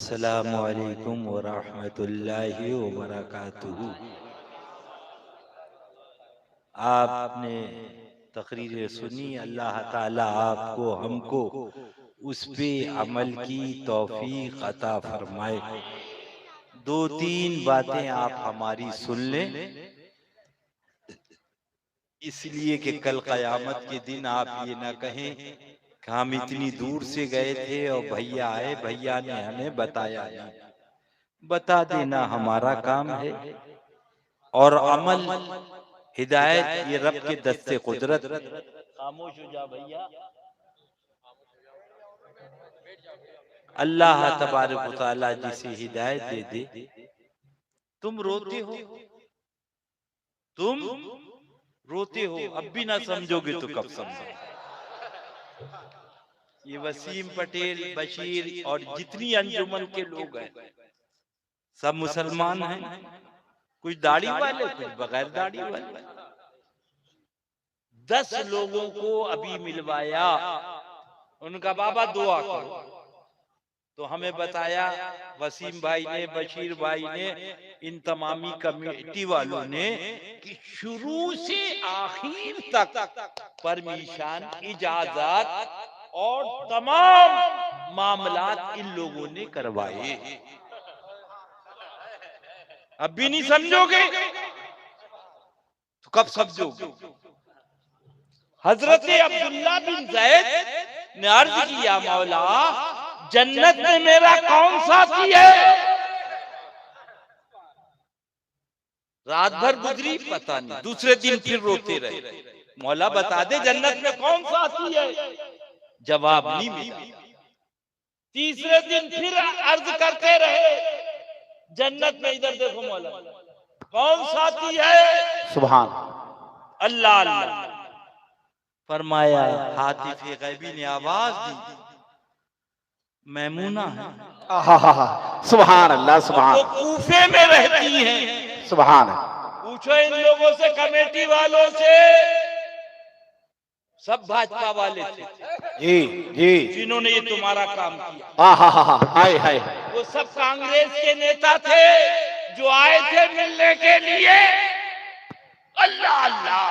अस्सलामु अलैकुम व रहमतुल्लाहि व बरकातुहू। आपने तकरीर सुनी, अल्लाह ताला आपको हमको उस पे अमल की तौफीक अता फरमाए। दो तीन बातें आप हमारी सुन लें, इसलिए कि कल क़यामत के दिन आप ये ना कहें कि हम इतनी दूर से गए थे और भैया आए, भैया ने हमें बताया नहीं। बता देना हमारा काम है। और अमल हिदायत ये रब के दस्ते कुदरत। खामोश हो जा भैया। अल्लाह तबारक व तआला जिसे हिदायत दे दे। तुम रोते हो, तुम रोते हो, अब भी ना समझोगे तो कब समझोगे। ये वसीम पटेल, बशीर और जितनी अंजुमन के लोग हैं सब मुसलमान हैं। कुछ दाढ़ी वाले, कुछ बगैर दाढ़ी वाले। 10 लोगों को अभी मिलवाया, उनका बाबा दुआ करो, तो हमें बताया वसीम भाई ने, बशीर भाई ने, इन तमामी कमेटी वालों ने कि शुरू से आखिर तक परमिशन, इजाजत और तमाम मामलात इन लोगों ने करवाए। अब भी नहीं समझोगे तो कब समझोगे। हजरत अब्दुल्ला बिन ज़ैद ने अर्ज किया, मौला जन्नत में मेरा कौन साथी है। रात भर गुजरी, पता नहीं। दूसरे दिन फिर रोते रहे, मौला बता दे जन्नत में कौन साथी है। जवाब नहीं मिला। तीसरे दिन फिर अर्ज करते रहे, जन्नत में इधर देखो मौला कौन साथी है। सुभान अल्लाह अल्लाह। फरमाया हातिफे गैबी ने आवाज दी, मैमूना है। सुभान अल्लाह, सुभान। वो कूफे में रहती हैं। सुभान। पूछो इन लोगों से, कमेटी वालों से, सब भाजपा वाले थे जी जी, जिन्होंने ये तुम्हारा काम किया। हाय हाय। वो सब कांग्रेस के नेता थे जो आए थे मिलने के लिए। अल्लाह अल्लाह।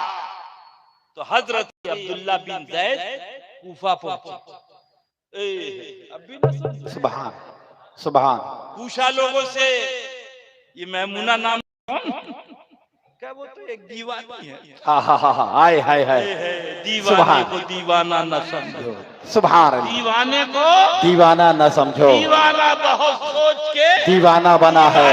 तो हजरत अब्दुल्ला बिन ज़ैद कूफा पहुंचे। अभी ना समझे। सुभान सुभान। पूछा लोगों से, ये मैमूना नाम कौन? क्या वो तो एक दीवानी है। हाय हाय हाय। दीवाने को दीवाना न समझो। सुभान। दीवाने को दीवाना न समझो। दीवाना बहुत सोच के दीवाना बना है।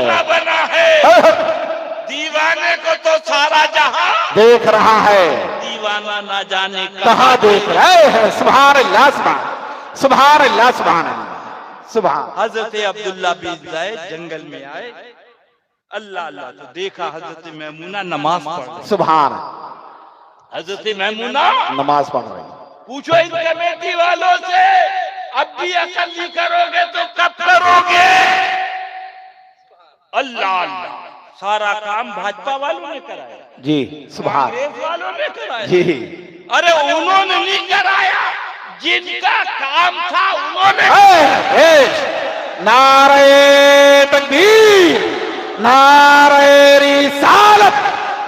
दीवाने को तो सारा जहां देख रहा है, दीवाना ना जाने कहाँ देख रहे हैं। सुभान अल्लाह, सुभान सुभान अल्लाह, सुभान अल्लाह, सुभान। हजरत अब्दुल्ला बिन ज़ैद जंगल में आए। अल्लाह अल्लाह। तो देखा हजरत मैमूना नमाज पढ़ रही। सुभान। हजरत मैमूना नमाज पढ़ रही। पूछो इन कमेटी वालों से, अब भी अकल नहीं करोगे तो कब करोगे। अल्लाह अल्लाह। सारा काम भाजपा वालों ने कराया जी। सुभान। कांग्रेस वालों ने कराया जी। अरे उन्होंने नहीं कराया, जिनका काम था उन्होंने। नारे तकबीर, नारे रिसालत,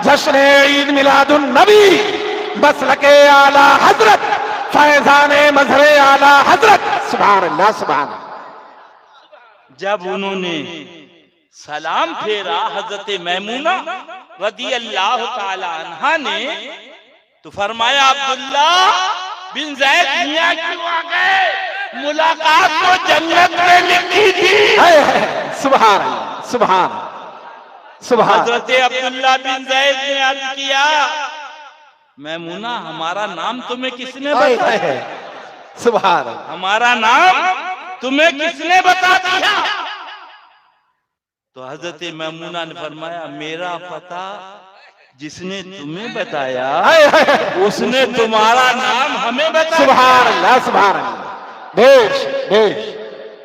जश्न ईद मिलादुन नबी, मसलके आला हजरत, फैजाने मजहरे आला हजरत। सुभान अल्लाह, सुभान। जब उन्होंने सलाम फेरा हजरत मैमूना रदी अल्लाह ताला अन्हा ने, तो फरमाया अब्दुल्ला बिन ज़ैद मियां क्यों आ गए। मुलाकात तो जन्नत में लिखी थी। सुभान सुभान सुभान। हजरत अब्दुल्ला बिन ज़ैद ने अर्ज किया, मैमूना हमारा नाम तुम्हें किसने बताया। सुभान। हमारा नाम तुम्हें किसने बता दिया। तो हजरत मैमूना ने फरमाया, मेरा पता जिसने तुम्हें बताया उसने तुम्हारा नाम हमें बताया। सुभान अल्लाह, सुभान अल्लाह। देश देश।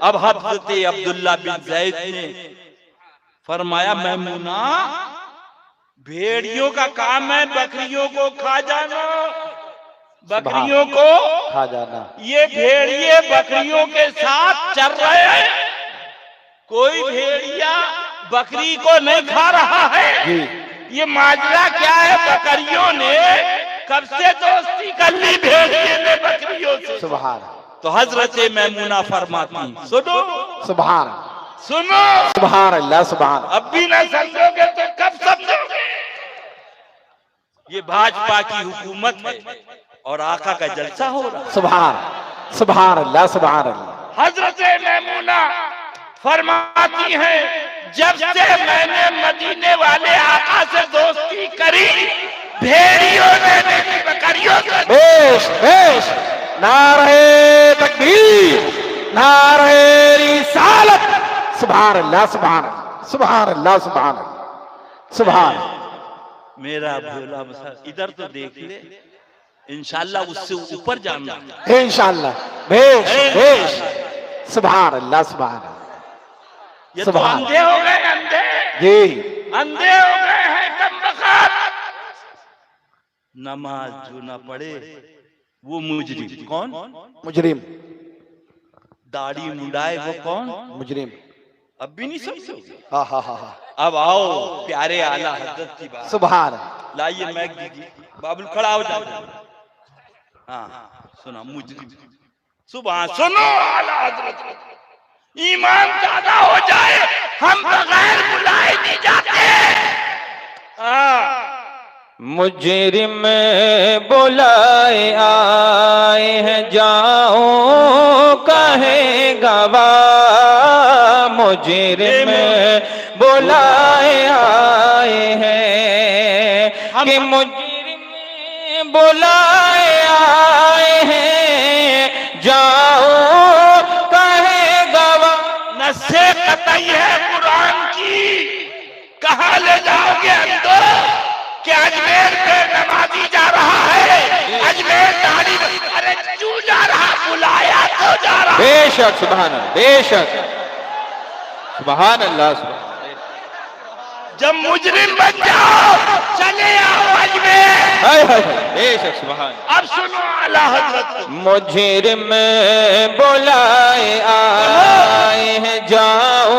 अब हजरत अब्दुल्ला बिन ज़ैद ने फरमाया, मैमूना भेड़ियों का काम है बकरियों को खा जाना, बकरियों को खा जाना। ये भेड़िए बकरियों के साथ चल रहे हैं। कोई भेड़िया बकरी को नहीं खा रहा है। जी ये माजरा क्या है? बकरियों ने कब से दोस्ती कर ली भेड़िए ने बकरियों से। सुभान तो हजरत मैमूना फरमाती, सुनो सुभान सुनो, सुभान अल्लाह सुभान। अब भी ना समझोगे तो कब समझोगे? ये भाजपा की हुकूमत है और आका का जलसा हो रहा है। सुभान सुभान अल्लाह सुभान अल्लाह। हजरत मैमूना फरमाती हैं, जब से मैंने मदीने वाले आका से दोस्ती करी, भेड़ियों ने मेरी बकरियों से। बेश बेश, नारे तकबीर, नारे रिसालत। सुभान अल्लाह सुभान अल्लाह, सुभान अल्लाह सुभान अल्लाह, सुभान। मेरा भोला मसा इधर तो देख ले, इंशाल्लाह उससे ऊपर जाना इंशाल्लाह। बेश बेश, सुभान अल्लाह सुभान अल्लाह। ये तो अंधे हो गए, अंधे जी अंधे हो गए हैं कमबख्त। नमाज जो ना पढ़े वो मुजरिम। कौन? मुजरिम, दाढ़ी मुंडाए वो कौन? मुजरिम। अब भी नहीं समझोगे? हा हा हा हा। अब आओ प्यारे आला हजरत की बात। सुभान। लाइए मैक दीजिए, बाबुल खड़ा हो जाओ। हाँ सुना मुजरिम। सुबह सुनो आला हजरत, ईमान ज्यादा हो जाए हम बगैर बुलाए नहीं जाते। मुजरिम बुलाए आए हैं, जाओ कहे गवाह। मुजरिम बुलाए आए हैं कि मुजरिम बुलाए आए हैं, जाओ कहे गवाह। नस्से कतई है कुरान की, कहाँ ले जाओगे अंदर? कि अजमेर पे नमाजी जा रहा है, अजमेर दाढ़ी, अरे क्यों जा रहा? बुलाया तो जा रहा। बेशक सुभान अल्लाह, बेशक सुभान अल्लाह सुभान। जब मुजरिम बन जाओ चले आओ अजमेर। हाय हाय बेशक सुभान। अब सुनो आला हजरत, मुजरिम बुलाए आए हैं, जाओ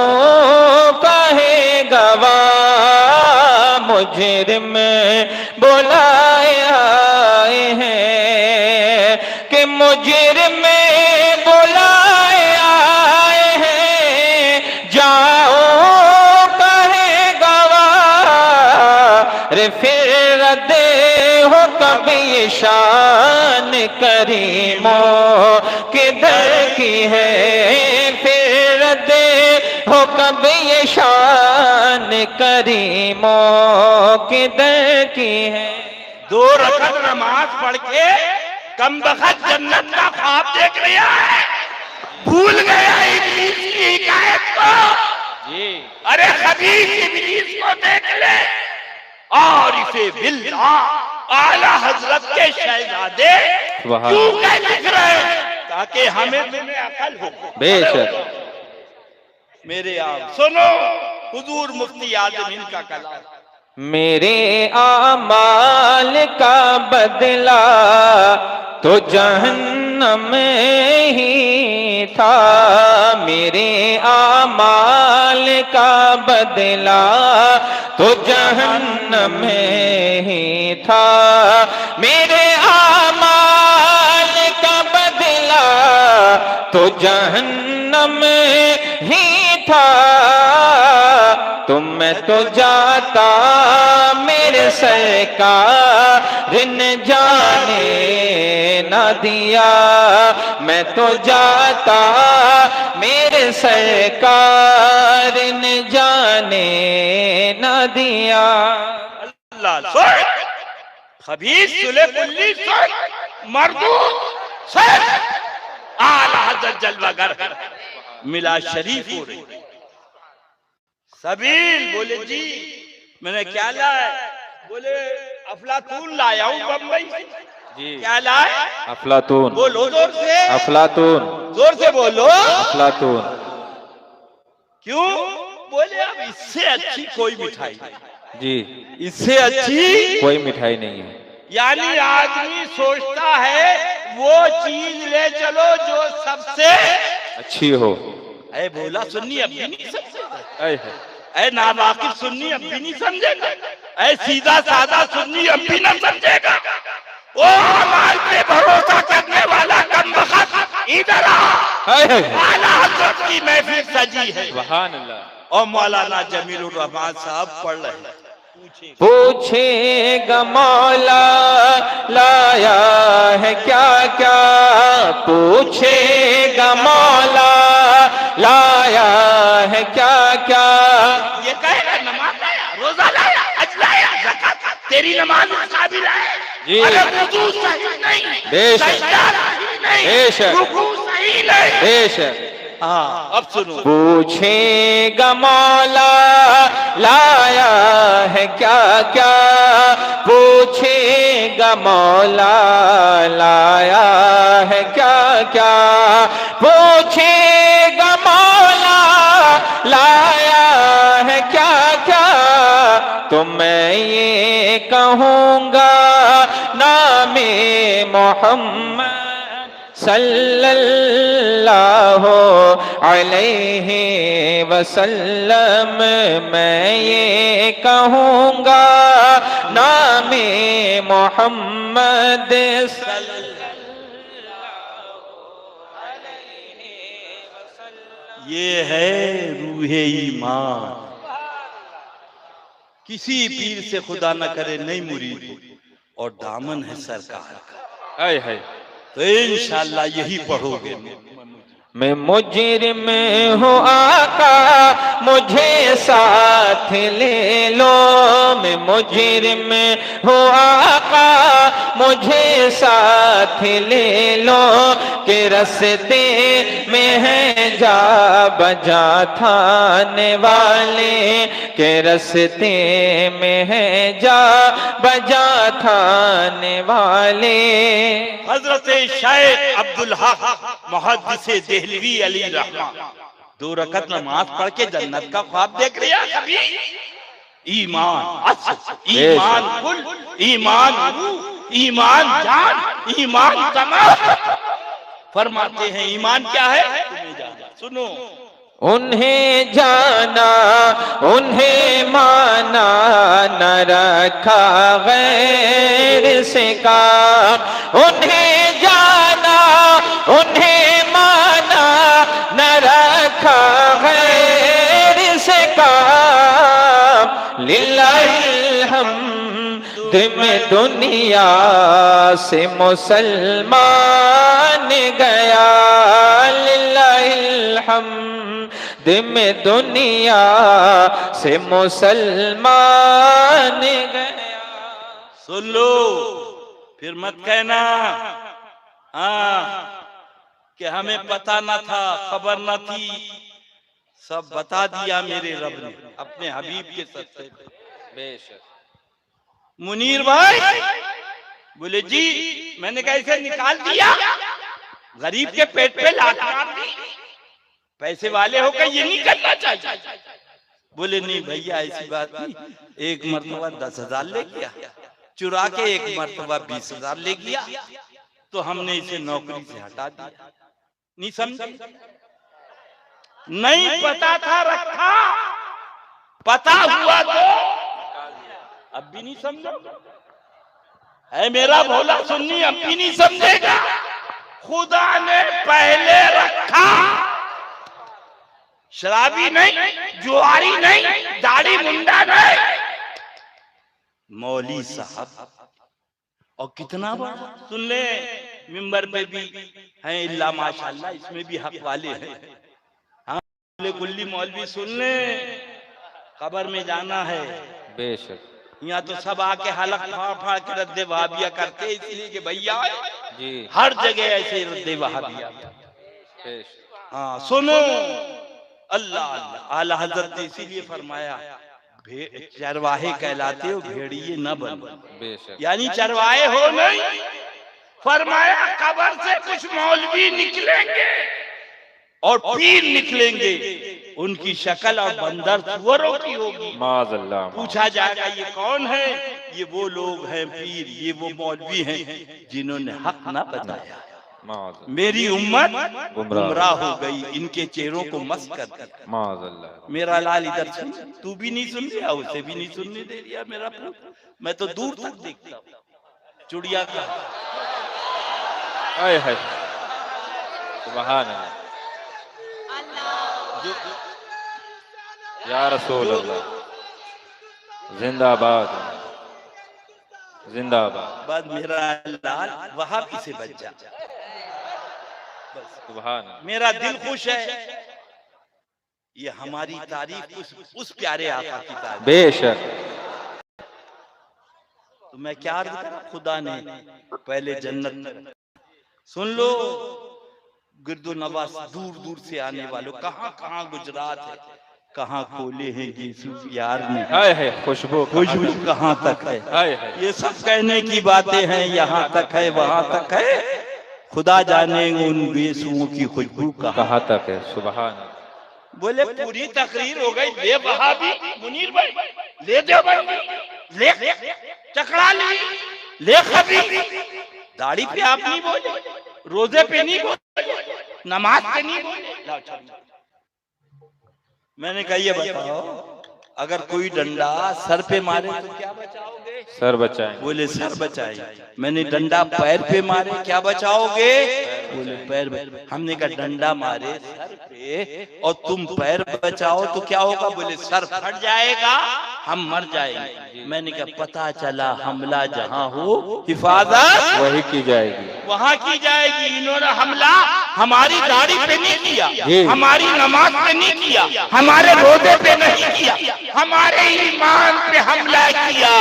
कहे गवाह। मुजरिम बुलाए आए हैं कि मुजरिम बुलाए आए हैं, जाओ कहे गवाह। रे फिर दे हो कभी शान करीमों किधर की है? फिर दे हो कभी ये शान करीमों किधर की है? 2 रकअत नमाज पढ़ के कमबख्त जन्नत का ख्वाब देख लिया है, भूल गया इब्लीस की हिकायत को। अरे खबीस इब्लीस को देख ले। और इसे बिल्लाह आला हजरत के शहजादे क्यों कह दिख रहे हैं? ताकि हमें तुम्हें अकल हो। बेशक मेरे आप सुनो हुजूर मुफ्ती आजम इनका कलाम। मेरे आमाल का बदला तो जहन्नम ही था। मेरे आमाल का बदला तो जहन्नम ही था। मेरे आमाल का बदला तो जहन्नम ही था। तो मैं तो जाता मेरे सरकार ने जाने न दिया। मैं तो जाता मेरे सरकार ने जाने न दिया। अल्लाह सुन, खबीस सुले कुल्ली सुन, मरदूद सुन। आला हज़रत जलवागर मिला शरीफ हो रही। सबील बोले जी मैंने क्या लाया? बोले अफलातून लाया हूँ बम्बई से। जी क्या लाया? अफलातून। बोलो जोर से, अफलातून, जोर से बोलो। अफलातून। क्यों? बोले अब इससे अच्छी कोई मिठाई नहीं। जी इससे अच्छी कोई मिठाई नहीं है। यानी आदमी सोचता है वो चीज ले चलो जो सबसे अच्छी हो। ऐ भोला सुन्नी अब भी नहीं समझेगा, ऐ है ऐ नावाकिफ सुन्नी अब भी नहीं समझेगा, ऐ सीधा साधा सुन्नी अब भी ना समझेगा। ओ अमाल पे भरोसा करने वाला कमबख्त इधर आ, आला हज़रत की महफिल सजी है। सुभान अल्लाह। और मौलाना जमीलुर रहमान साहब पढ़ रहे हैं, पूछेगा मौला लाया है क्या क्या, पूछेगा मौला लाया है क्या क्या। ये कहेगा नमाज लाया, रोजा लाया, हज लाया, ज़कात, तेरी नमाज उस काबिल है। जी। अरे वुज़ू सही नहीं, बेशक। सजदा सही नहीं, बेशक। रुकू सही नहीं। बेशक। हाँ अब सुनो, पूछेगा मौला लाया है क्या क्या, पूछेगा मौला लाया है क्या क्या, पूछेगा मौला लाया है क्या क्या। तो मैं ये कहूँगा नामे मोहम्मद सल्लल्लाहु अलैहि वसल्लम, मैं ये कहूँगा नामे मोहम्मद ये है रूहे ईमान। किसी पीर से खुदा न करे नहीं मुरीद हो, और दामन है सरकार का, आय है। तो इंशाअल्लाह यही पढ़ोगे। मैं मुजरिम हूँ आका मुझे साथ ले लो, मैं मुजरिम हूँ आका मुझे साथ ले लो, के रस्ते में है जा बजा थाने वाले, के रस्ते में है जा बजा थाने वाले। हजरत शायख अब्दुल हक मुहद्दिसे देहलवी अली रहमा 2 रकत नमाज पढ़ के जन्नत का ख्वाब देख रहे हैं सभी। ईमान असल, ईमान कुल, ईमान रूह, ईमान जान, ईमान तमाम। फरमाते हैं ईमान क्या है, तुम्हें जाना। सुनो, उन्हें जाना उन्हें माना, न रखा गैर से काम, उन्हें जाना उन्हें माना, न रखा गैर से काम। लिल्लाहिल हम्द में दुनिया से मुसलमान गया, लिल्लाहिल हम्द में दुनिया से मुसलमान गया। सुन लो, फिर मत कहना हाँ कि हमें पता न था, खबर न थी। सब बता दिया मेरे रब ने अपने हबीब के सत्ते पे। बेशक। मुनीर भाई बोले जी, मैंने कैसे निकाल दिया, गरीब के पेट पे लात मार दी, पैसे वाले होकर ये नहीं करना चाहिए। बोले नहीं भैया ऐसी बात नहीं, एक मर्तबा 10,000 ले गया, चुरा के एक मर्तबा 20,000 ले गया, तो हमने इसे नौकरी से हटा दिया। नहीं समझे, नहीं पता था रखा, पता हुआ तो अब भी नहीं समझो। है मेरा भोला सुन्नी अब भी नहीं समझेगा। खुदा ने पहले रखा, शराबी नहीं, जुआरी नहीं, दाढ़ी मुंडा नहीं, मौली साहब। और कितना बड़ा सुन ले, मिंबर पे भी हैं इल्ला माशाअल्लाह, इसमें भी हक वाले हैं। हाँ कुल्ली मौलवी सुन ले, कब्र में जाना है। बेशक। यहाँ तो सब आके हलक फाड़ फाड़ के रद्दे वहाबिया करते, इसलिए कि भैया जी हर जगह ऐसे रद्दे वहाबिया। बेशक। हाँ सुनो, अल्लाह अल्लाह, आला हजरत ने इसीलिए फरमाया चरवाहे कहलाते हो, भेड़िए न बनो। बेशक। यानी चरवाहे हो नहीं। फरमाया कब्र से कुछ मौलवी निकलेंगे और पीर निकलेंगे, उनकी शक्ल और बंदर सुअरों की होगी। माज़अल्लाह। पूछा जाएगा ये कौन है, ये वो लोग हैं पीर, ये वो मौलवी हैं जिन्होंने हक ना बताया। माज़ मेरी उम्मत गुमराह गुमराह हो गई, इनके चेहरों को मस्त कर दिया। माज़अल्लाह। मेरा लाल इधर सुन, तू भी नहीं सुन रहा, उसे भी नहीं सुनने दे दिया मेरा पुत्र। मैं तो दूर तक देखता हूँ, चुड़िया का हाय हाय, सुभान अल्लाह, जो या रसूल अल्लाह, जिंदाबाद जिंदाबाद। बाद मेरा लाल वहां भी से बच जा, बस सुभान अल्लाह। मेरा दिल खुश है। ये हमारी तारीफ उस प्यारे आका की तारीफ। बेशक। तो मैं क्या अर्ज करा, खुदा ने पहले जन्नत में सुन लो, गिरदो नवाज दूर दूर से आने वालों, कहाँ कहाँ गुजरात है, कहाँ खोले हैं यीशु यार ने, हाय हाय, खुशबू खुशबू कहाँ तक है। हाय हाय, ये सब कहने की बातें हैं, यहाँ तक है वहां तक है, खुदा जाने उन बेसुओं की खुशबू कहाँ तक है। सुभान अल्लाह। बोले पूरी तकरीर हो गई, ले वहाबी मुनीर भाई, ले देवबंदी, ले चकड़ा ली, ले खबी, दाढ़ी पे आप नहीं बोले, रोजे पे नहीं बोले, नमाज पे नहीं बोले। मैंने कहा ये बताओ, अगर कोई डंडा सर पे मारे तो क्या बचाओगे? सर बचाएं। बोले सर बचाए। मैंने डंडा पैर पे मारे क्या बचाओगे? बोले पैर। हमने कहा डंडा मारे सर पे और तुम पैर बचाओ तो क्या होगा? बोले सर फट जाएगा, हम मर जाएंगे। मैंने कहा पता चला हमला जहाँ हो हिफाजत वही की जाएगी, वहाँ की जाएगी। इन्होंने हमला हमारी दाढ़ी पे नहीं किया, हमारी नमाज पे नहीं किया, हमारे रोजे पे नहीं किया, हमारे ईमान पे हमला किया।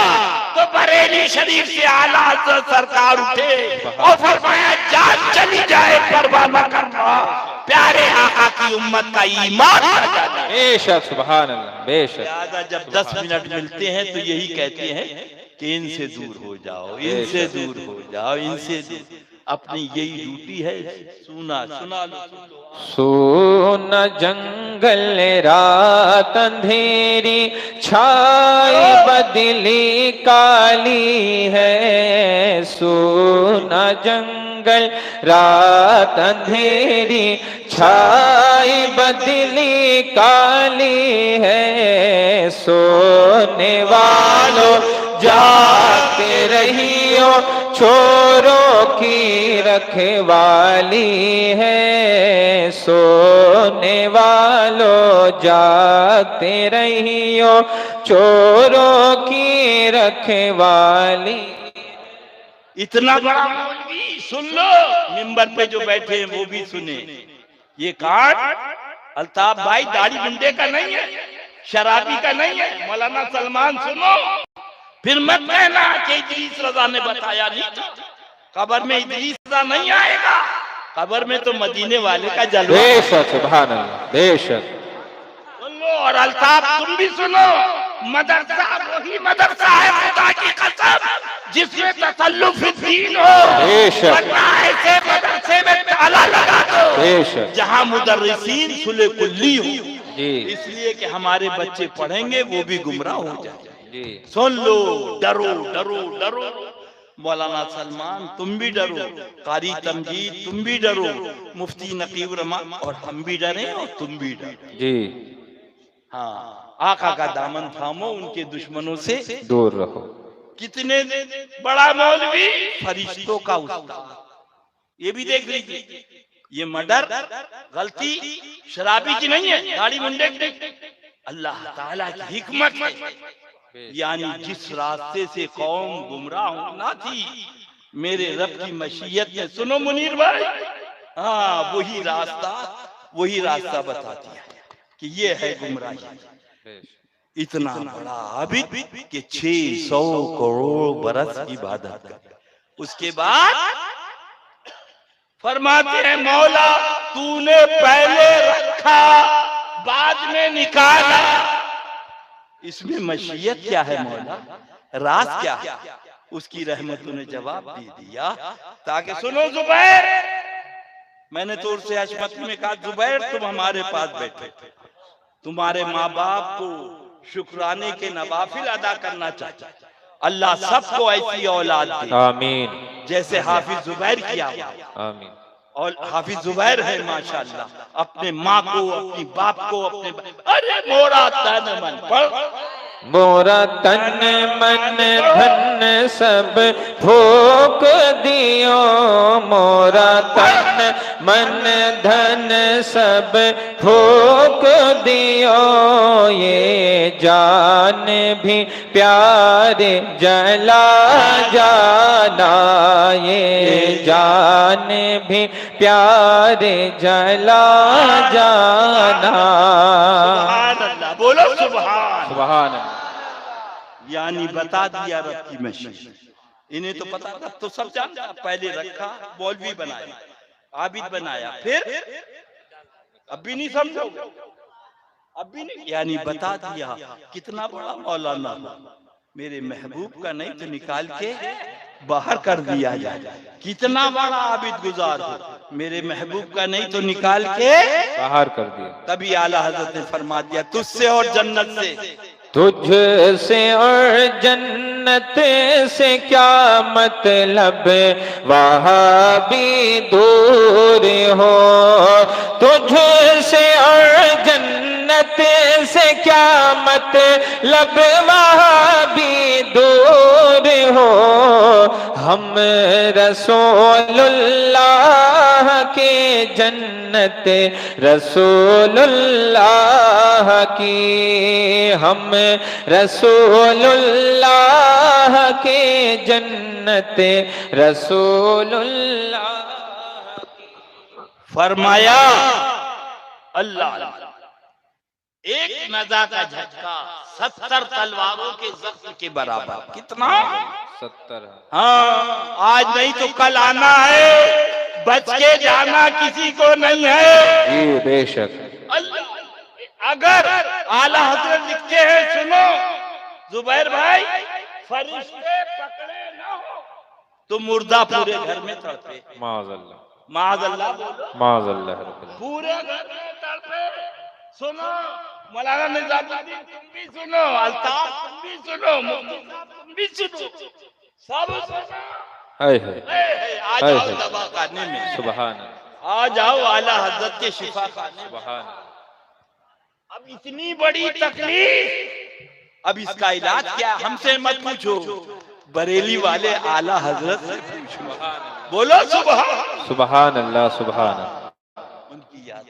तो बरेली शरीफ से आला सरकार उठे और फरमाया जान चली जाए परवाह न करना, प्यारे आका की उम्मत का ईमान न जाना। बेशक, सुभान अल्लाह, बेशक। लिहाजा जब 10 मिनट मिलते हैं तो यही कहते हैं कि इनसे दूर हो जाओ, इनसे दूर हो जाओ, इनसे दूर। अपनी यही ड्यूटी है। सुना सुना लो। सोना जंगल रात अंधेरी, छाई बदली काली है। सोना जंगल रात अंधेरी, छाई बदली काली है। सोने वालों जागते रहियो, चोरों की रखवाली है। सोने वालों जागते रहियो, चोरों की रखवाली। इतना बड़ा मौलवी सुन लो, मिंबर पे जो बैठे हैं वो भी सुने। ये काट अल्ताफ भाई दाढ़ी मुंडे का नहीं है, शराबी का नहीं है। मौलाना सलमान सुनो, फिर मत कहना कि इदरीस रजा ने बताया नहीं था। कब्र में इदरीस रजा नहीं आएगा, कब्र में तो मदीने वाले का जलवा। बेशक, सुभान अल्लाह, बेशक। सुन लो, और अल्ताफ तुम भी सुनो, मदरसा वही मदरसा है खुदा की कसम जिसमें तसल्लुफ दीन हो। वरना ऐसे मदरसे में ताला लगा दो जहाँ मुदर्रिसीन सुले कुल्ली हो। इसलिए कि हमारे बच्चे पढ़ेंगे वो भी गुमराह हो जाए। सुन लो, डरो डरो डरो। मौलाना सलमान तुम भी डरो, कारी तमजीद तुम भी डरो, मुफ्ती नकीब रहमान और हम भी डरे और तुम भी डरो जी। हाँ, आका का दामन थामो, उनके दुश्मनों से दूर रहो। कितने बड़ा मौलवी, फरिश्तों का उस्ताद। ये भी देख लीजिए, ये मर्डर गलती शराबी की नहीं है, दाढ़ी मुंडे की। अल्लाह ताला की हिकमत है, यानी जिस रास्ते से कौम गुमराह होना थी, मेरे रब की मशीयत ने, सुनो मुनीर भाई, हाँ वही रास्ता बता दिया कि ये है गुमराही। इतना बड़ा आबिद कि 600 करोड़ बरस की इबादत कर, उसके बाद फरमाते हैं मौला तूने पहले रखा बाद में निकाला, इसमें मशीयत क्या है मौला, राज क्या है? उसकी रहमतों ने जवाब दे दिया, ताकि सुनो जुबैर, मैंने तो उससे अशमती में कहा जुबैर तुम हमारे पास बैठे थे, तुम्हारे माँ बाप को शुक्राने के नवाफिल अदा करना चाहते, अल्लाह सबको ऐसी औलाद दे, आमीन, जैसे हाफिज जुबैर किया। आमीन। और हाफिज जुबैर है माशाल्लाह, अपने माँ को, अपनी बाप को, अरे मोरा तन मन पढ़, मोरा तन मन धन सब फूक दियो, मोरा तन मन धन सब फूक दियो, ये जान भी प्यारे जला जाना, ये जान भी प्यारे जला जाना। सुभान अल्लाह, बोलो सुभान। सुभान अल्लाह। यानी बता दिया रब की मशीन। इन्हें तो पता, रब तो सब जानता। पहले रखा, मौलवी बनाया, आबिद बनाया, फिर अब भी नहीं समझोगे, अब भी नहीं। यानी बता दिया कितना बड़ा मौलाना, मेरे महबूब का नहीं तो निकाल के बाहर कर दिया जाए। कितना बड़ा आबिद गुजार हो, मेरे महबूब का नहीं तो निकाल के बाहर कर दिया। तभी आला हजरत ने फरमा दिया, तुझसे और जन्नत से, तुझसे और जन्नत से क्या मतलब, वहाँ भी दूर हो। तुझसे और जन्नत से क्या मतलब, वहाँ भी दूर हो। हम रसूलुल्लाह के जन्नत रसूलुल्लाह की, हम रसूलुल्लाह के जन्नत रसूलुल्लाह। फरमाया अल्लाह, एक नजा का झटका 70 तलवारों के जख्म के बराबर। कितना? 70। हाँ, आज नहीं तो कल आना है, बच के जाना किसी को नहीं है। जी बेशक। अगर आला हजरत लिखते हैं, सुनो जुबैर भाई, फरिश्ते पकड़े ना हो तो मुर्दा पूरे घर में तड़पे। माज़अल्लाह, माज़अल्लाह, माज़अल्लाह, पूरे घर में तड़पे। सुनो मौलाना निजामुद्दीन, तुम भी सुनो, अल्ताफ तुम भी सुनो, मुफ्ती साहब तुम भी सुनो, सब सुनो। हाय आ जाओ दवा खाने में, सुभान अल्लाह, आ जाओ आला हजरत के शिफा खाने। सुभान अल्लाह। अब इतनी बड़ी तकलीफ, अब इसका इलाज क्या? हमसे मत पूछो, बरेली वाले आला हजरत से पूछो। बोलो सुभान, सुभान अल्लाह, सुभान अल्लाह। उनकी याद में,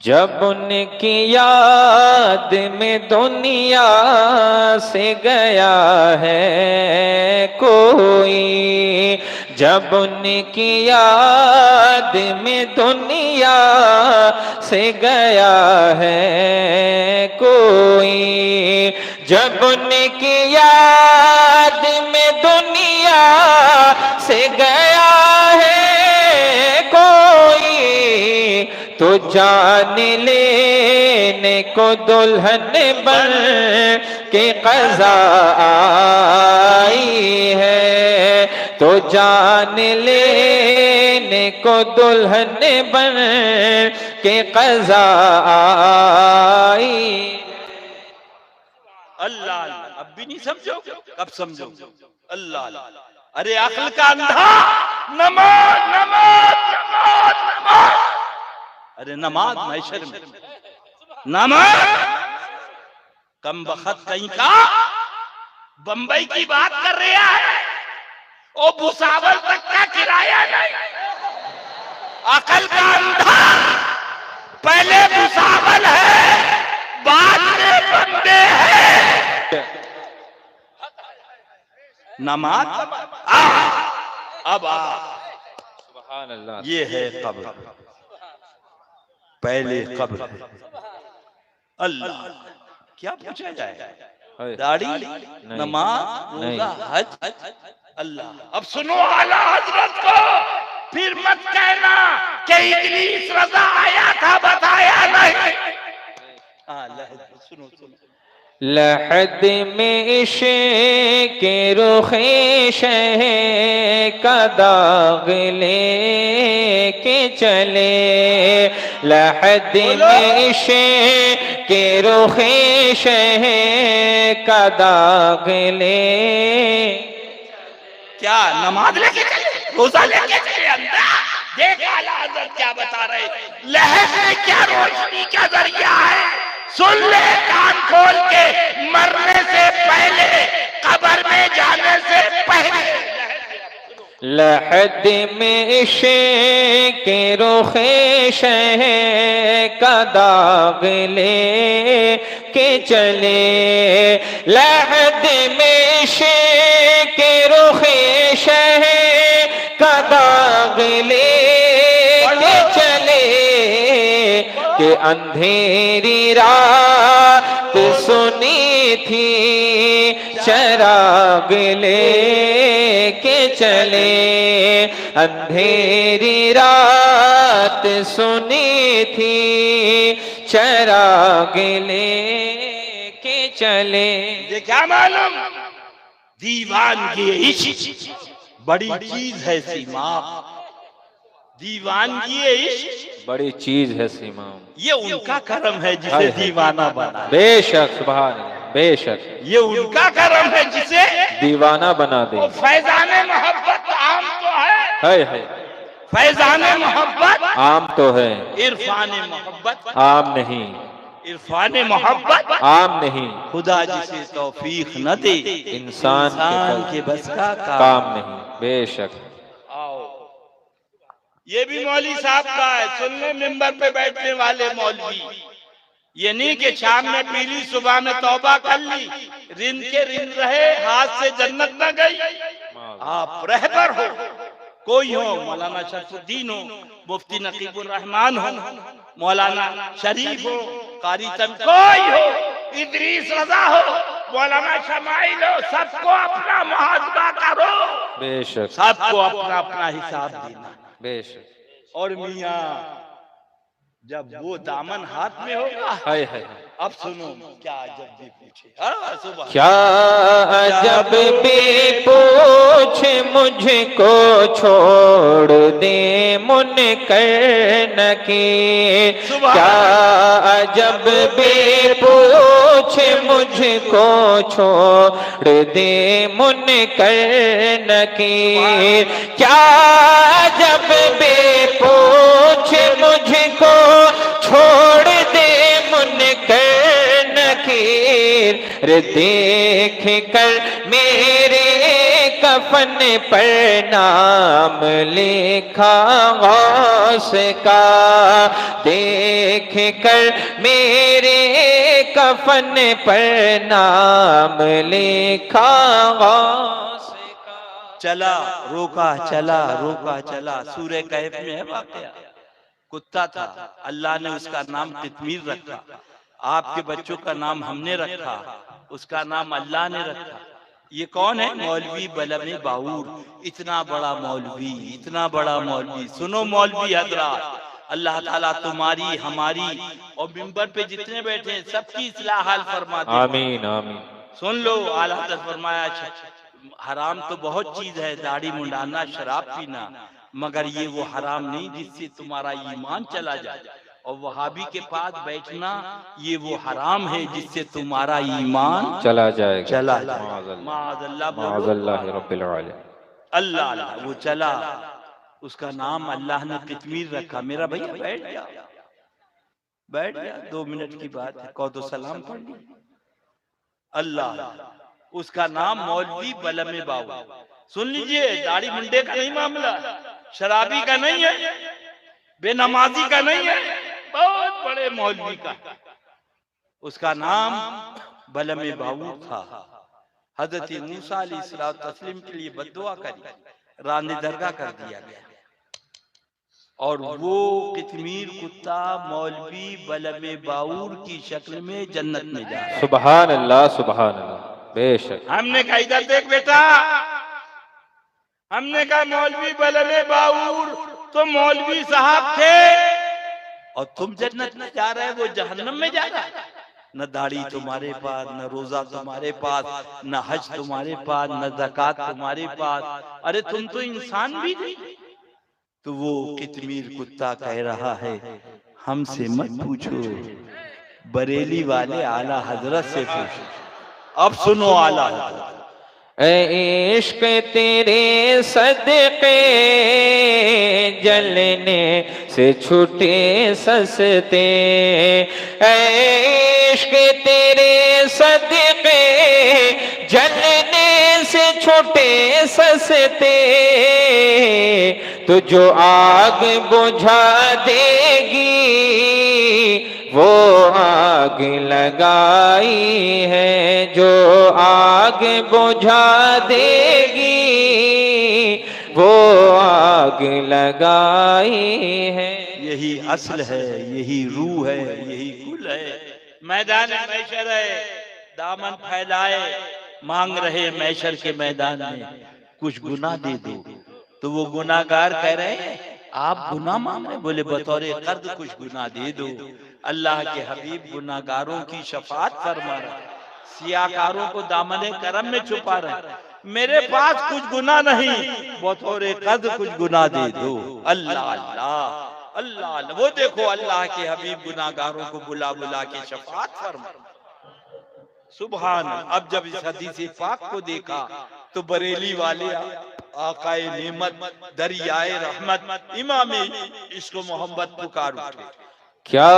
जब उनकी याद में दुनिया से गया है कोई, जब उनकी याद में दुनिया से गया है कोई, जब उनकी याद में दुनिया से गया है कोई, तो जान लेने को दुल्हन बन के क़ज़ा आई है, तो जान लेने को दुल्हन बन के क़ज़ा आई। अल्लाह, अब भी नहीं समझो, कब समझो? अल्लाह, अरे अक्ल का अंधा, नमाज नमाज नमाज नमाज, अरे नमाज मैशर में नमाज, कम बखत कहीं का बंबई की बात कर रहा है, ओ भुसावल तक का किराया नहीं। अकल का अंधा, पहले भुसावल है, बाद में बंदे हैं। नमाज अब सुभान अल्लाह। ये है कब्र, पहले कब्र। अल्लाह, क्या पूछा जाए? दाढ़ी, नमाज, रोजा, हज, अल्लाह। अब सुनो आला हजरत को, फिर मत कहना कि इब्लीस रज़ा आया था बताया नहीं। सुनो सुनो, लहद में इश्क़ के रुख़े शह का दाग लेके चले, लहद में इश्क़ के रुख़े शह का दाग ले। क्या नमाज लेके चले, रोजा लेके चले, अंधा देख आला हजरत क्या बता रहे, लहर में क्या रोशनी का जरिया है, सुन ले कान खोल के, मरने से पहले, कब्र में जाने से पहले। लहद में इश्क़ के रुखे शह का दाग ले के चले, लहद में इश्क़ के रुखे शह का दाग ले के चले, कि अंधेरी रात सुनी थी चराग ले के चले, अंधेरी रात सुनी थी चराग ले के चले। ये क्या मालूम, दीवानगी इश्क बड़ी चीज है सीमा, दीवानगी इश्क बड़ी चीज है सीमा, ये उनका करम है जिसे दीवाना बना। बेशक, सुभान अल्लाह, बेशक ये उनका करम है जिसे दीवाना बना दे। फैजाने मोहब्बत आम तो है, फैजाने मोहब्बत आम तो है, इरफाने मोहब्बत आम नहीं, इरफाने मोहब्बत आम नहीं। खुदा जिसे तौफीक न दे, इंसान के बस का काम नहीं। बेशक। आओ, ये भी मौलवी साहब का है, सुनने मिंबर पे बैठने वाले मौलवी, ये नहीं कि शाम में पी ली, सुबह में तौबा कर ली, रिन के रिन रहे, हाथ से जन्नत न गई। आप रहबर हो, कोई हो, मौलाना शरफुद्दीन हो, मुफ्ती नकीबुर रहमान हो, मौलाना शरीफ हो, कारी तम कोई हो, इदरीस रजा हो, मौलाना शमाइल हो, सबको अपना मुहासबा करो। बेशक, सबको अपना अपना हिसाब देना। बेशक। और मियाँ जब वो दामन हाथ में होगा, हाय हाय, अब सुनो क्या जब भी पूछे, क्या जब भी पूछे मुझको छोड़ दे मुनकर नकीर, क्या जब भी पूछे मुझको छोड़ दे मुनकर नकीर, क्या जब भी पूछे मुझको छोड़ दे मुनकर नकीर, रे देख कर मेरे कफन पर नाम लिखा गौस का, देख कर मेरे कफन पर नाम लिखा गौस का। चला रोका चला रोका चला, सूरह कहफ में है वाकया। कुत्ता था, अल्लाह ने उसका नाम कितमीर रखा, आपके बच्चों का नाम हमने रखा, उसका नाम अल्लाह ने रखा। ये कौन है? मौलवी बलम बाऊर, इतना बड़ा मौलवी, इतना बड़ा मौलवी। सुनो मौलवी हजरात, अल्लाह ताला तुम्हारी हमारी और मिंबर पे जितने बैठे हैं सबकी इस्लाह हाल फरमा दे। आमीन आमीन। सुन लो, आला हज़रत फरमाया हराम तो बहुत चीज है, दाढ़ी मुंडाना, शराब पीना, मगर ये वो हराम नहीं जिससे तुम्हारा ईमान चला जाए। और वहाबी के पास बैठना ये वो हराम है जिससे तुम्हारा ईमान चला जाएगा, चला जाए। माअज़ल्लाह रब्बिल आलमीन। अल्लाह अल्लाह वो चला, उसका नाम अल्लाह ने कितमीर रखा। मेरा भैया बैठ जा, बैठ जा, 2 मिनट की बात है, कहो तो सलाम पढ़ ली। अल्लाह, उसका नाम मौलवी बलम बाऊ। सुन लीजिए, दाढ़ी मुंडे का नहीं मामला, शराबी का नहीं है, बेनमाजी का नहीं है, बहुत बड़े मौलवी का। उसका नाम बलम बाऊ था। हजरत मूसा अलैहिस्सलाम तस्लीम के लिए बद्दुआ करी, रांदे दरगाह कर दिया गया, और वो कितमीर कुत्ता मौलवी बलम बाऊर की शक्ल में जन्नत में जा। सुभान अल्लाह, सुभान अल्लाह। बेशक। हमने कहा इधर देख बेटा, हमने कहा मौलवी बलम बाऊर तो मौलवी साहब थे, और तुम जन्नत में जा रहे, वो जहन्नम में जा रहा है। न दाढ़ी तुम्हारे पास, न रोजा तुम्हारे पास, न हज तुम्हारे पास, न ज़कात तुम्हारे पास, अरे तुम तो इंसान भी नहीं। तो वो कितमीर कुत्ता कह रहा है, हमसे मत पूछो, बरेली वाले आला हजरत से पूछो। अब सुनो आला हजरत, ऐ इश्क तेरे सदके जलने से छूटे सस्ते, ऐ इश्क तेरे सदके जलने से छूटे सस्ते, तो जो आग बुझा देगी वो आग लगाई है, जो आग बुझा देगी वो आग लगाई है। यही असल है, यही रूह है, यही कुल है। मैदान मैशर है, दामन फैलाए मांग रहे मैशर के मैदान में कुछ गुनाह दे दो। तो वो गुनाहगार कह रहे हैं आप गुनाह मांग रहे, बोले बतौरे कर्ज कुछ गुनाह दे दो। अल्लाह के हबीब गुनाहगारों की शफाअत फरमा रहे, सियाकारों को दामने करम में छुपा रहे। मेरे पास कुछ गुनाह नहीं, बतौरे कर्ज कुछ गुनाह दे दो। अल्लाह अल्लाह अल्लाह अल्लाह। वो देखो अल्लाह के हबीब गुनाहगारों को बुला बुला के शफाअत फरमा। सुभान। अब जब इस हदीस पाक को देखा तो बरेली वाले आकाए नेमत दरियाए रहमत इमाम इसको मोहम्मद पुकार उठे। क्या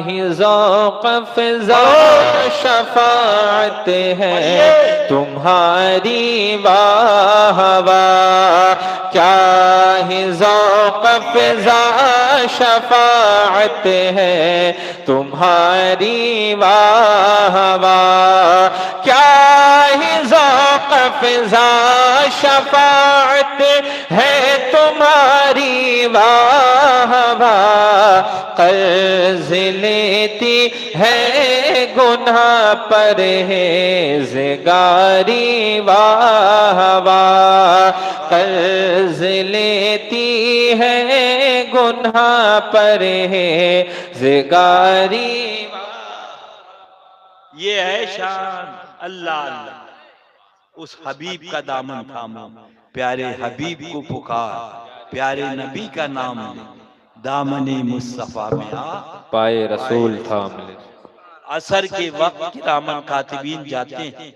ही ज़ौक़ फ़िज़ा शफ़ाअत है तुम्हारी वाह वाह, क्या ही ज़ौक़ फ़िज़ा शफ़ाअत है तुम्हारी वाह वाह, क्या ही ज़ौक़ फ़िज़ा शफ़ाअत है तुम्हारी वाह वाह, कर्ज लेती है गुनाह पर है ज़गारी वाह वाह, कर्ज लेती है गुनाह पर है ज़गारी वाह। ये है शान अल्लाह अल्लाह। उस हबीब का दामन थामो, प्यारे हबीब को पुकार, प्यारे नबी का नाम ले, दामने मुस्तफा में आ पाए रसूल थाम ले। असर के वक्त किरामन कातिबीन जाते हैं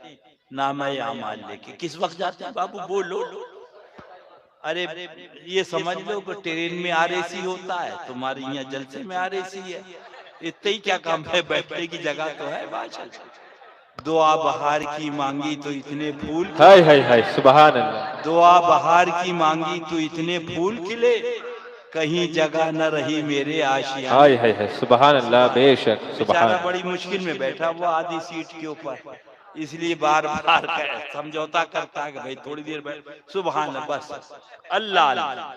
नामे आमाल लेके। किस वक्त जाते हैं बाबू बोलो? अरे ये समझ लो कि ट्रेन में आरएसी होता है, तुम्हारे यहाँ जलसे में आरएसी है। इतना ही क्या काम है, बैठने की जगह तो है। बादशाह दुआ बहार की मांगी तो इतने फूल, हाय हाय हाय सुभान अल्लाह। दुआ बहार की मांगी तो इतने फूल खिले, कहीं जगह न रही मेरे आशियाने। हाय हाय हाय सुभान अल्लाह। बेशक सुभान। बेचारा बड़ी मुश्किल में बैठा हुआ आधी सीट के ऊपर, इसलिए बार बार समझौता करता है कि भाई थोड़ी देर बैठ। सुभान अल्लाह, बस अल्लाह अल्लाह।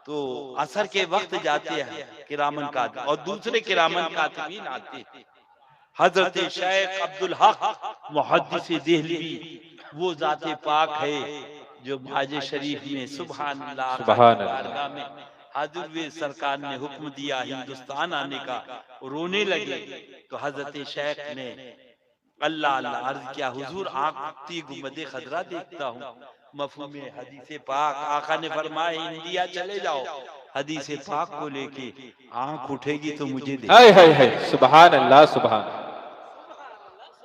तो असर के वक्त जाते हैं किरामन कातिब, और दूसरे किरामन कातिबीन आते हैं। हजरत शेख अब्दुल हक मुहद्दिस देहलवी, वो जाते पाक है जो बाजे शरीफ में सुभान अल्लाह सुभान अल्लाह में हाजिर हुए। सरकार ने हुक्म दिया हिंदुस्तान आने का, रोने लगे। तो हजरत शेख ने अल्लाह अल्लाह अर्ज किया, हुजूर आँखती गुंबद खदरा देखता हूँ। मफहूम हदीस पाक, आका ने फरमाया इंडिया चले जाओ, हदीस पाक को लेके आँख उठेगी तो मुझे देखो। हाय हाय हाय सुभान अल्लाह सुभान।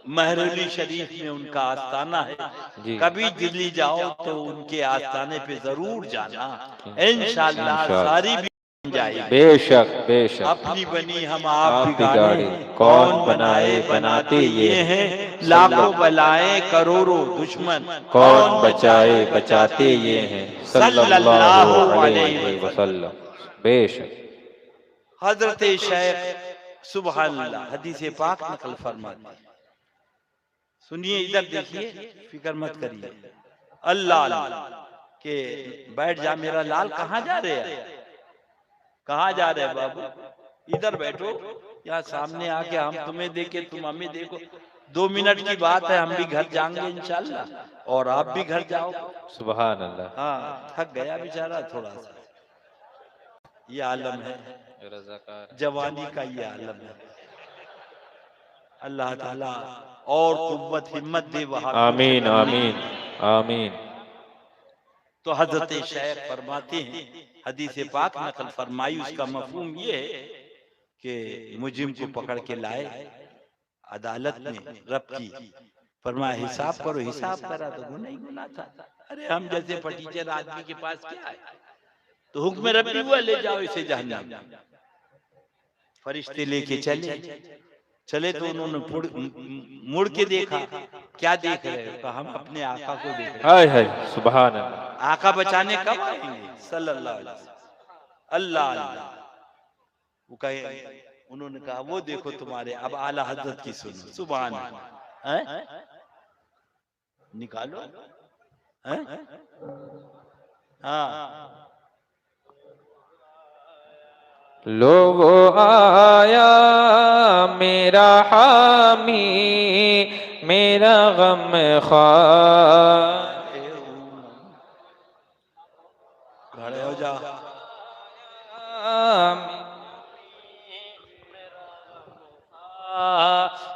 महरौली शरीफ में उनका आस्थाना है, कभी दिल्ली जाओ तो उनके आस्थाने पे जरूर जाना, इंशाअल्लाह सारी भी बन जाएगी। बेशक बेशक। अपनी बनी हम आप बिगाड़े, कौन बनाए बनाते ये हैं, लाखों बलाए करोड़ों दुश्मन, कौन बचाए बचाते ये हैं, सल्लल्लाहु अलैहि वसल्लम। बेशक। हजरत शेख सुभान अल्लाह हदीस पाक नकल फरमाते। सुनिए, इधर देखिए, फिक्र मत करिए। अल्लाह अल्लाह के बैठ जा मेरा लाल। कहाँ जा रहे हैं, कहाँ जा रहे हैं बाबू? इधर बैठो, यहाँ सामने आके हम तुम्हें देखे तुम हमें देखो। 2 मिनट की बात है, हम भी घर जाएंगे इंशाल्लाह, और आप भी घर जाओ। सुभान अल्लाह। हाँ, थक गया बेचारा थोड़ा सा। ये आलम है जवानी का, ये आलम है। अल्लाह ताला और कुव्वत हिम्मत दे वहां। आमीन आमीन आमीन। तो हजरत शेख फरमाते हैं, हदीस पाक नकल फरमाई, उसका मफहूम ये है कि मुजिम को पकड़ के लाए अदालत में, रब की फरमाया हिसाब करो, हिसाब करा तो गुनाह ही गुनाह था। अरे हम जैसे फटीचर आदमी के पास क्या है, तो हुक्म रब्बी हुआ ले जाओ इसे जहन्नम। फरिश्ते लेके चले तो उन्होंने मुड़ के देखा, क्या देख रहे हो? कहा हम अपने आका को देख रहे हाय हाय सुभान अल्लाह। आका बचाने कब आएंगे? सल्लल्लाहु अलैहि वसल्लम। अल्लाह अल्लाह। वो कहे, उन्होंने कहा वो देखो तुम्हारे, अब आला हजरत की सुनो। सुभान अल्लाह। निकालो हैं? हाँ, लो वो आया मेरा हामी, मेरा गम ख्वार। खड़े हो जा।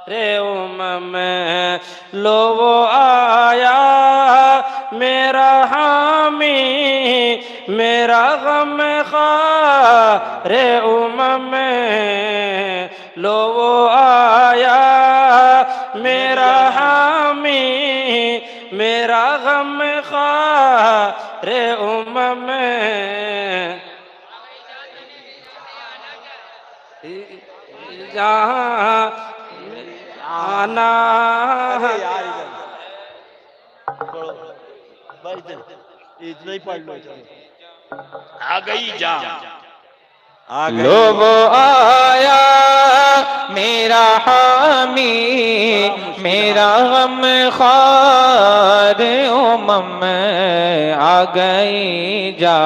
रे उमम लो वो आया मेरा हामी, मेरा गम ख्वार। रे उमम लो वो आया मेरा हामी, मेरा गम ख्वार। रे उमम जहाँ आना। अरे यार इधर बस इतना ही पढ़ लो। आ गई जा, आ गई। लो वो आया मेरा हामी, मेरा गम ख्वार। उमम आ गई जा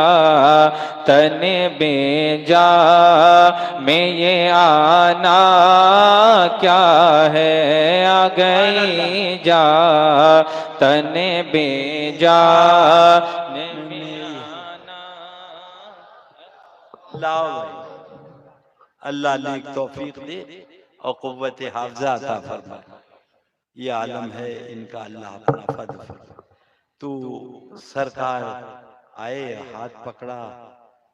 तन बेजा में ये आना क्या है। आ गई जा तन बेजा में आना। लाओ भाई, अल्लाह ने एक तौफीक दे और कुव्वत हाफजा अता फरमाए। ये आलम है इनका, अल्लाह अपना फज़ल फरमाए। तो सरकार आए, हाथ पकड़ा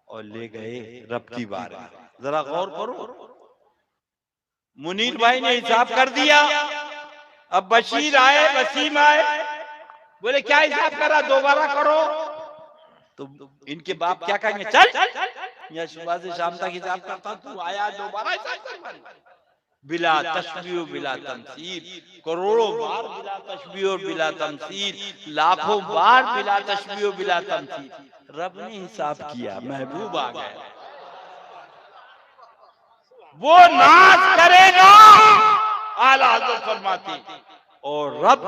और ले गए रब की बारगाह। जरा गौर करो, मुनीर भाई ने हिसाब कर दिया। अब बशीर आए, वसीम आए, बोले क्या हिसाब करा, दोबारा करो। तो इनके बाप क्या कहेंगे, चल या सुबह से शाम तक हिसाब करता, तू आया दोबारा हिसाब कर। बिला तशबीह बिला तमसील, करोड़ों बार बिला तशबीह बिला तमसील, लाखों बार बिला तशबीह बिला तमसील। रब ने हिसाब किया, महबूब आ गया। वो नाज करेगा, आला हज़रत फरमाती, और रब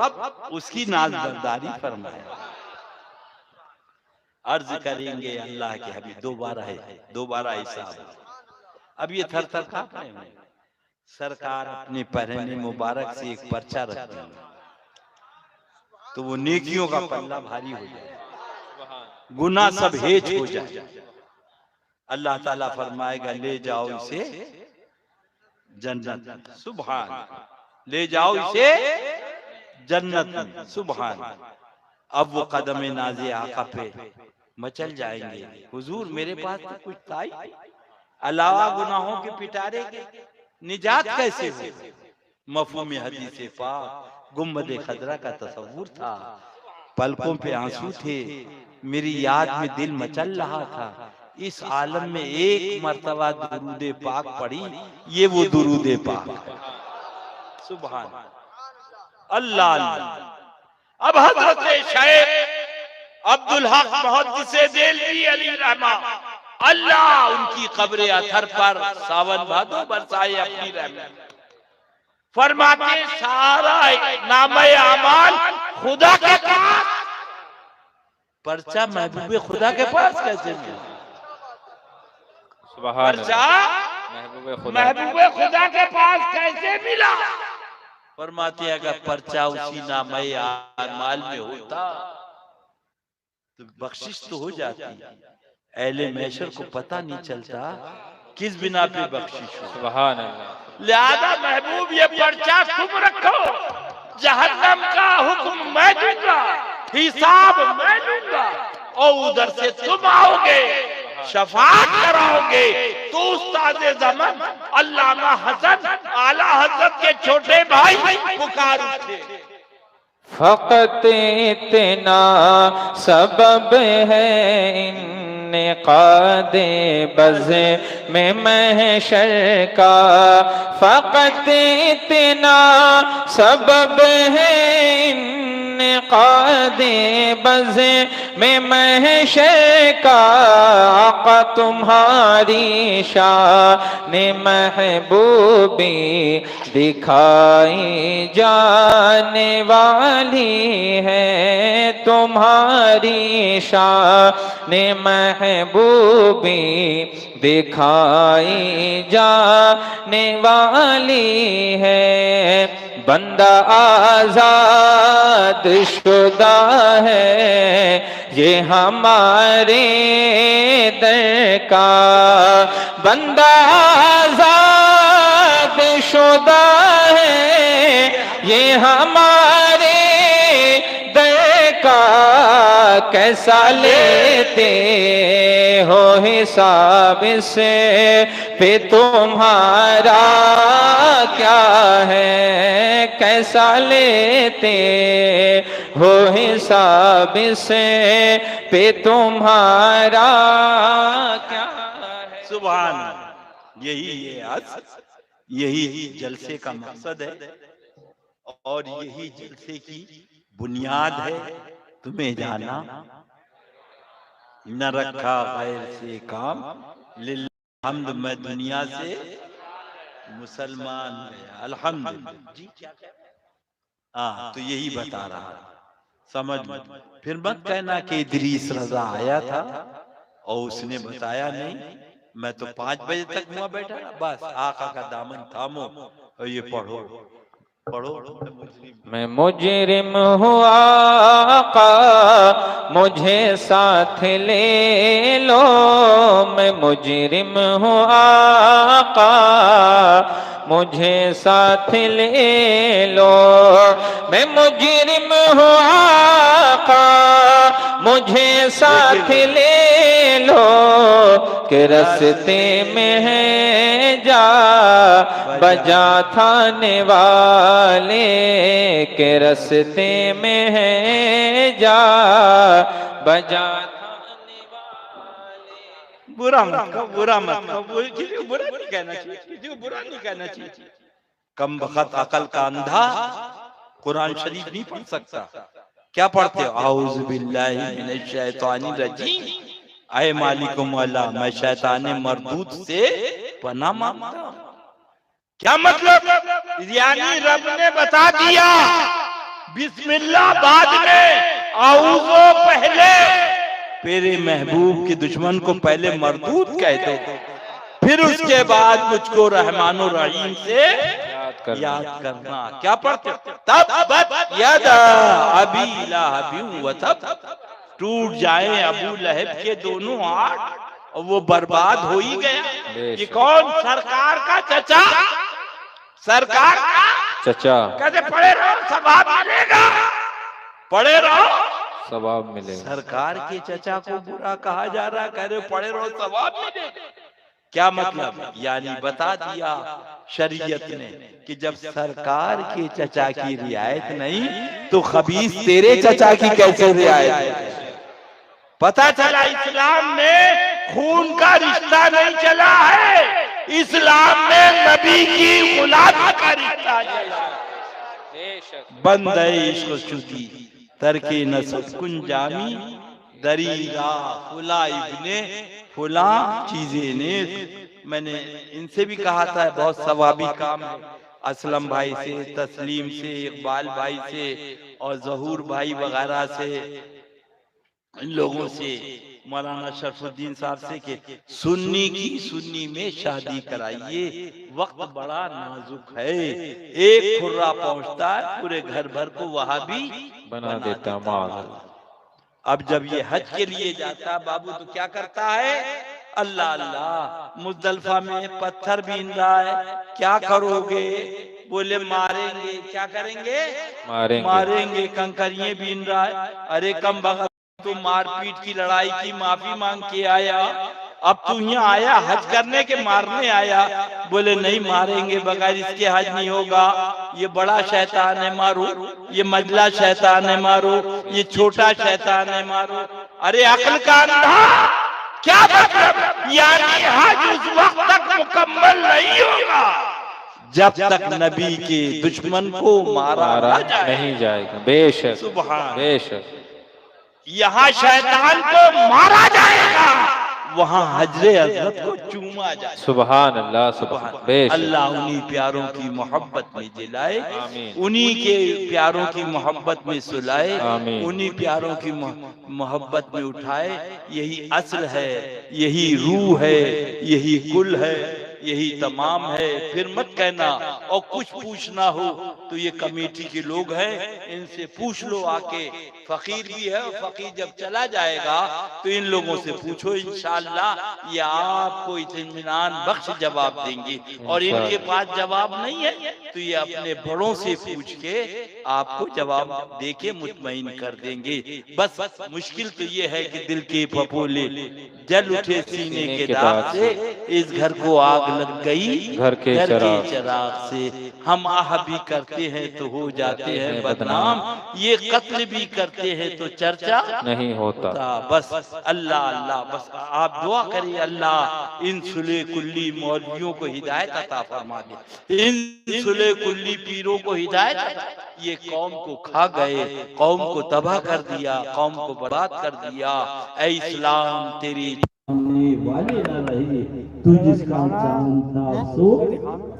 उसकी नाज़बरदारी फरमाएगा। अर्ज करेंगे अल्लाह के हबीब, दोबारा है, दोबारा हिसाब। अब ये थर थर कांप रहे हैं। सरकार अपने पहने मुबारक से एक पर्चा रखती है, तो वो नेकियों का पल्ला भारी हो जाए, गुनाह सब हेज हो जाए। अल्लाह ताला फरमाएगा ले जाओ इसे जन्नत। सुभान, ले जाओ इसे जन्नत। सुभान। अब वो कदम नाज़े आका पे मचल जाएंगे, हुजूर मेरे पास तो कुछ था ही, अलावा गुनाहों के पिटारे के निजात कैसे हो। मफ़हूम हदीस पाक गुम्बद खदरा का तसव्वुर था, पलकों पे आंसू थे, मेरी याद में दिल मचल रहा था। इस आलम में एक मर्तबा दुरूद पाक पढ़ी, ये वो दुरूद पाक। सुभान अल्लाह अल्लाह। अब हज़रत शेख अब्दुल हक मुहद्दिस देलवी अली रहमा, अल्लाह उनकी कब्र अथर पर सावन भादो बरसाए अपनी रहमत। फरमाते सारा नामे अमाल खुदा के पास, पर्चा महबूब खुदा के पास कैसे मिला? पर्चा महबूब खुदा के पास कैसे मिला? फरमाते अगर पर्चा उसी नामे अमाल में होता तो बख्शिश तो हो जाती। अहले महशर को पता नहीं चलता किस बिना पे बख्शिश हो। सुभान अल्लाह। लिहाजा महबूब ये पर्चा तुम रखो, जहन्नम का हुक्म मैं दूंगा, हिसाब मैं दूंगा, और उधर से तुम आओगे, शफाअत कराओगे। तो उस्ताद ज़मान अल्लामा हसन आला हज़रत के छोटे भाई पुकार उठे, फ़क़त इतना सबब है इन्क़ादे बज़े में महशर का, फ़क़त इतना सबब है इन्क़ादे बज़े में महशर का। आक़ा तुम्हारी शान महबूबी दिखाई जाने वाली है, तुम्हारी शान महबूबी दिखाई जाने वाली है। बंदा आजाद शुदा है ये हमारे दर का, बंदा आजाद शुदा है ये हमारे दर का। कैसा लेते हो हिसाब से पे तुम्हारा क्या है, कैसा लेते हो हिसाब से पे तुम्हारा क्या है। सुभान अल्लाह। यही है आज, यही जलसे का मकसद है और यही जलसे की बुनियाद है। तुम्हें जाना न रखा गैर से काम, लिल्लाह हम्द मैं दुनिया से मुसलमान गया अल्हम्दुलिल्लाह। जी क्या हाँ, तो यही बता रहा समझ में। फिर मत कहना कि इदरीस रजा आया था और उसने बताया नहीं। मैं तो 5 बजे तक हुआ बैठा, बस आका का दामन थामो और ये पढ़ो पढ़ो। मैं मुजरिम हूँ आका मुझे साथ ले लो, मैं मुजरिम हूँ आका मुझे साथ ले लो, मैं मुजरिम हूँ आका मुझे साथ ले लो, के रस्ते में है जा बजा थाने वाले, के रस्ते में है जा बजा थाने वाले। बुरा मत कहो, बुरा मत कहो, बुरा नहीं कहना चाहिए, बुरा नहीं कहना चाहिए। कम बखत अकल का अंधा कुरान शरीफ नहीं पढ़ सकता। क्या पढ़ते हो? आऊज़ु बिल्लाहि मिनश शैतानिर रजीम, आए मालिक मौला मैं शैतान मरदूद से पनाह मांगता हूं। क्या मतलब? यानी रब ने बता दिया बिस्मिल्लाह बाद में, आऊज़ो पहले। तेरे महबूब के दुश्मन को पहले मरदूद कह दो, फिर उसके बाद मुझको रहमानो रहीम से याद करना। क्या पढ़ते? तब यदा अबी लहब व तब, टूट जाए अबू लहब के दोनों हाथ और वो बर्बाद हो ही गया। ये कौन? सरकार का चचा, सरकार का चचा। कहते पढ़े रहो सवाब मिलेगा, पढ़े रहो सवाब मिलेगा। सरकार के चचा को बुरा कहा जा रहा, कह रहे पढ़े रहो सवाब मिलेगा। क्या मतलब? यानी बता दिया शरीयत ने कि जब सरकार के चचा की रियायत नहीं तो खबीस तेरे चचा की कैसे रियायत? पता चला इस्लाम में खून का रिश्ता नहीं चला है, इस्लाम में नबी की गुलामी का रिश्ता चला। बंद है इश्क शुदी तरके नसब कुंजामी, दरीरा फुला इब्ने फुला चीजें ने। मैंने इनसे भी कहा था बहुत सवाबी काम है, असलम भाई से, तस्लीम से, इकबाल भाई से और जहूर भाई वगैरह से, इन लोगों से, मौलाना शरफुद्दीन साहब से कि सुन्नी की सुन्नी में शादी कराइए, वक्त बड़ा नाजुक है। एक खुर्रा पहुंचता है पूरे घर भर को वहां भी बना देता माल। अब जब ये हज के लिए जाता बाबू तो क्या करता है? अल्लाह अल्लाह, मुजदलफा में पत्थर बीन रहा है, क्या करोगे? बोले मारेंगे। क्या करेंगे? मारेंगे। कंकरियां बीन रहा है। अरे कम बगल, तुम मारपीट की लड़ाई की माफी मांग के आया, अब तू यहाँ आया हज करने के मारने आया? बोले नहीं मारेंगे, बगैर इसके हज नहीं होगा। ये बड़ा शैतान है मारो, ये मजला शैतान है मारो, ये छोटा शैतान है मारो। अरे अक्ल का अंधा, क्या मतलब? यानी हज उस वक्त तक मुकम्मल नहीं होगा जब तक नबी के दुश्मन को मारा नहीं जाएगा। बेशक सुभान। बेशक। यहाँ शैतान को मारा जाएगा, वहाँ हजरे हजरत को चूमा जाए। सुभान अल्लाह सुभान। बेशक। अल्लाह उन्हीं प्यारों की मोहब्बत में जिलाए, आमीन। उन्हीं के प्यारों की मोहब्बत में सुलाए, आमीन। उन्हीं प्यारों की मोहब्बत में उठाए। यही असल है, यही रूह है, यही कुल है, यही तमाम है। फिर मत कहना और कुछ पूछना हो तो ये कमेटी के लोग हैं, इनसे पूछ लो आके। फकीर भी है, और फकीर जब चला जाएगा तो इन लोगों से पूछो, इंशाअल्लाह ये आपको इत्मीनान बख्श जवाब देंगे। और इनके पास जवाब नहीं है तो ये अपने बड़ों से पूछ के आपको जवाब दे के मुतमईन कर देंगे। बस मुश्किल तो ये है कि दिल के फपोले जल उठे सीने के दाग से, इस घर को आग लग गई घर के चिराग से। हम आह भी करते हैं तो हो जाते हैं बदनाम, ये कत्ल भी करते हैं तो चर्चा नहीं होता। बस अल्लाह अल्लाह, बस आप दुआ करिए अल्लाह इन सुले कुल्ली मौलवियों को हिदायत अता फरमा दे, इन सुले कुल्ली पीरों को हिदायत। ये कौम को खा गए, कौम को तबाह कर दिया, कौम को बर्बाद कर दिया। ऐ इस्लाम तेरी वाले न रहे, तू जिसका जानता सो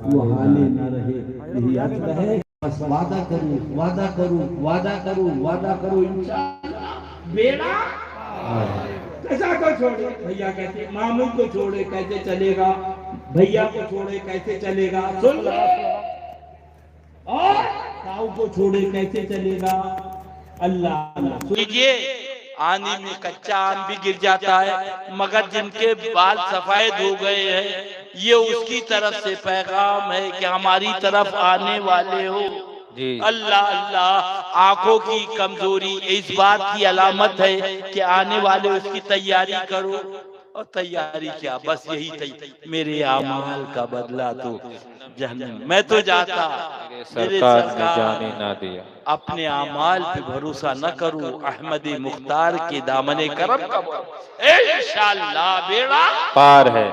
वो हाले न रहे। यही अर्थ है, बस वादा करूं वादा करूं वादा करूं वादा करूं, इंशाअल्लाह बेड़ा कैसा को छोड़े। भैया कहते मामू को छोड़े कैसे चलेगा, भैया को छोड़े कैसे चलेगा, सुन लो। और ताऊ को छोड़े कैसे चलेगा। अल्लाह कीजिए, आंधी में कच्चा आम भी गिर जाता है, मगर जिनके बाल सफेद हो गए हैं, ये उसकी तरफ से पैगाम है कि हमारी तरफ आने वाले हो। अल्लाह अल्लाह, आंखों की कमजोरी इस बात की अलामत है कि आने वाले उसकी तैयारी करो। और तैयारी क्या, बस यही मेरे आमाल का बदला तो जहन्नम। मैं तो जाता, मेरे सरकार ने जाने ना दिया। अपने आमाल पे भरोसा न करूं, अहमद मुख्तार के दामने करम का इंशाअल्लाह बेड़ा पार है।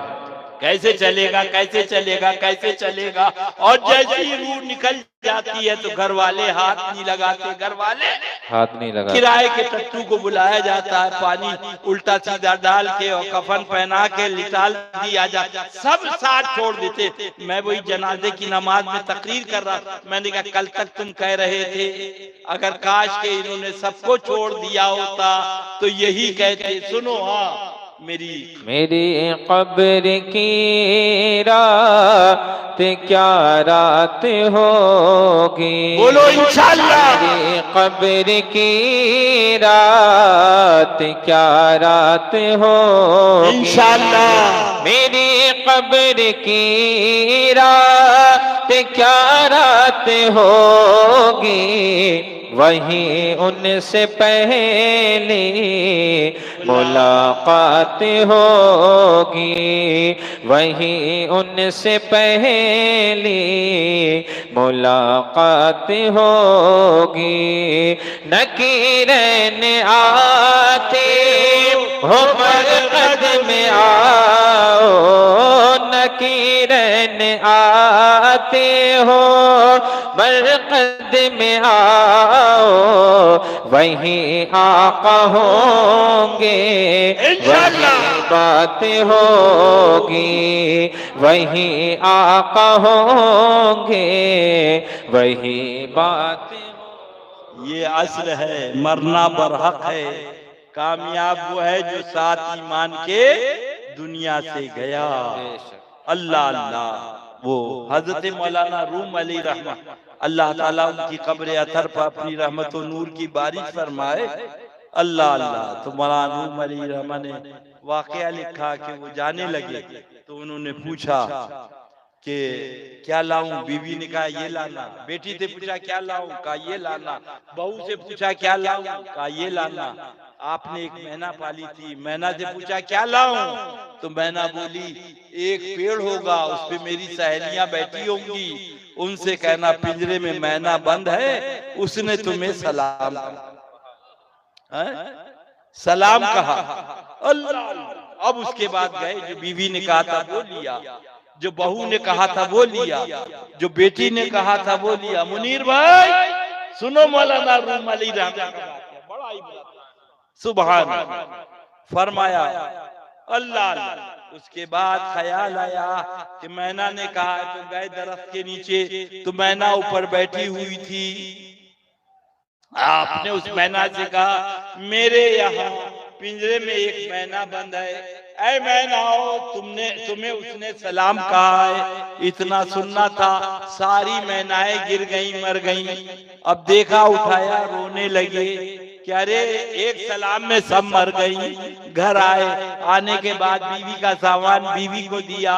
कैसे चलेगा कैसे चलेगा कैसे चलेगा। और जैसे ही रूह निकल जाती है तो घर वाले हाथ नहीं लगाते, घर वाले हाथ नहीं लगाते। किराए के टट्टू को बुलाया जाता है, पानी उल्टा सीधा डाल के और कफन पहना के लिटाल दिया जाता, सब साथ छोड़ देते। मैं वही जनाजे की नमाज में तकरीर कर रहा, मैंने कहा कल तक तुम कह रहे थे अगर काश के इन्होंने सबको छोड़ दिया होता तो यही कहते। सुनो, हाँ मेरी कब्र की रात क्या रात होगी, बोलो इंशाअल्लाह। मेरी कब्र की रात क्या रात होगी, इंशाअल्लाह। मेरी कब्र की रात क्या रात होगी, वहीं उनसे पहले मुलाकात होगी, वहीं उनसे पहले मुलाकात होगी। नकीरन आते हो मरकद में आओ, नकीरन आते हो मरकद में आओ, वहीं आका होंगे, वहीं बात होगी, वहीं आका होंगे, वहीं बात। ये असल है, मरना बरहक है। कामयाब वो है जो साथ ईमान के दुनिया से गया। अल्लाह अल्लाह। वो हजरत मौलाना रूम अली रहमत, अल्लाह ताला उनकी कब्र अथर पर अपनी रहमत और नूर की बारिश फरमाए। अल्लाह अल्लाह। तो मौलाना रूम अली रहमत ने वाकया लिखा कि वो जाने लगे तो उन्होंने पूछा कि क्या लाऊं, बीवी ने कहा ये लाना, बेटी से पूछा क्या लाऊं, कहा ये लाना, बहू से पूछा क्या लाऊं, कहा ये लाना। आपने एक मैना पाली थी, मैना से पूछा क्या लाऊं, तो मैना बोली एक पेड़ होगा उस पे मेरी सहेलियां बैठी होंगी, उनसे कहना पिंजरे में मैना बंद है, उसने तुम्हें सलाम सलाम कहा। अल्लाह। अब उसके बाद गए, जो बीवी ने कहा था वो लिया, जो बहू ने कहा था वो लिया, जो बेटी ने कहा था वो लिया। मुनीर भाई सुनो, मौलाना रूम अली बड़ा सुभान फरमाया अल्लाह। उसके बाद ख्याल आया कि मैना ने कहा, तो गए दरख्त के नीचे, तो मैना ऊपर बैठी हुई थी। आपने उस मैना से कहा मेरे यहाँ पिंजरे में एक मैना बंद है, ऐ मैना हो, तुम्हें उसने सलाम कहा है। इतना सुनना था, सारी मैनाएं गिर गईं, मर गईं। अब देखा, उठाया, रोने लगे कि अरे एक सलाम में सब मर गई। घर आए, आने के बाद बीवी का सामान बीवी को दिया,